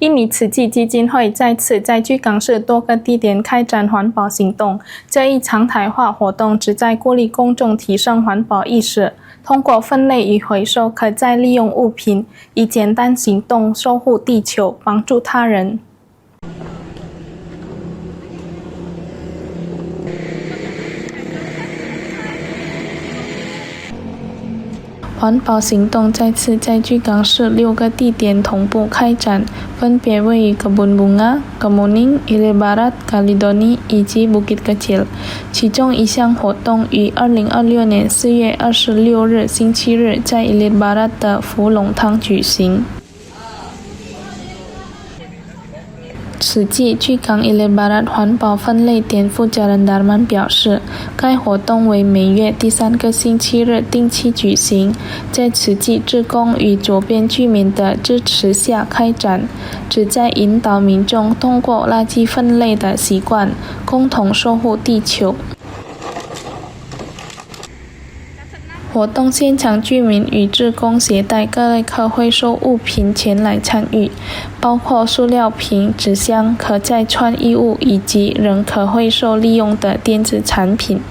印尼慈济基金会再次在巨港市多个地点开展环保行动。这一常态化活动旨在鼓励公众提升环保意识，通过分类与回收可再利用物品，以简单行动守护地球，帮助他人。环保行动再次在巨港市6个地点同步开展，分别位于Kebun Bunga、Kemuning、Ilir Barat、Kalidoni以及Bukit Kecil。其中一项活动于2026年4月26日星期日在Ilir Barat的福隆汤举行。慈济巨港Ilir Barat环保分类点负责人Darman表示，该活动为每月第3个星期日定期举行，在慈济志工与周边居民的支持下开展，旨在引导民众通过垃圾分类的习惯，共同守护地球。活动现场居民与志工携带各类可回收物品前来参与，包括塑料瓶、纸箱、可再穿衣物以及仍可回收利用的电子产品。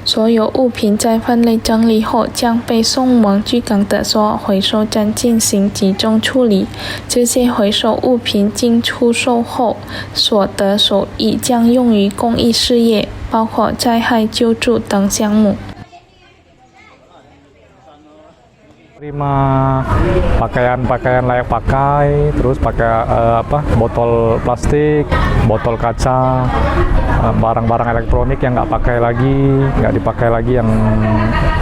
所有物品在分类整理后将被送往巨港的所回收站进行集中处理。这些回收物品经出售后所得收益将用于公益事业，包括灾害救助等项目。Terima pakaian layak pakai, terus pakai botol plastik, botol kaca, barang-barang elektronik yang nggak dipakai lagi yang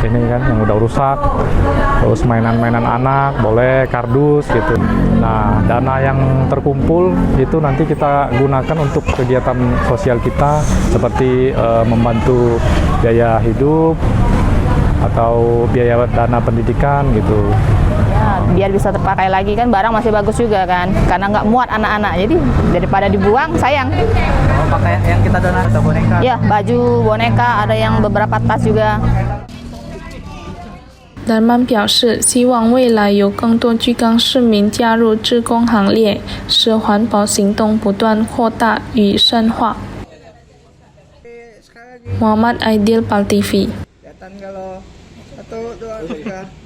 ini kan yang udah rusak, terus mainan-mainan anak boleh, kardus gitu. Nah, dana yang terkumpul itu nanti kita gunakan untuk kegiatan sosial kita seperti membantu biaya hidup atau biaya dana pendidikan gitu. Ya, biar bisa terpakai lagi kan, barang masih bagus juga kan, karena nggak muat anak-anak, jadi daripada dibuang sayang. Oh, pakai yang kita donasi atau boneka? Ya, baju, boneka, ada yang beberapa tas juga. Darman 表示，希望未来有更多巨港市民加入志工行列，使环保行动不断扩大与深化。Muhammad Aidil, PAL TV。Kelihatan kalau 1, 2, 3.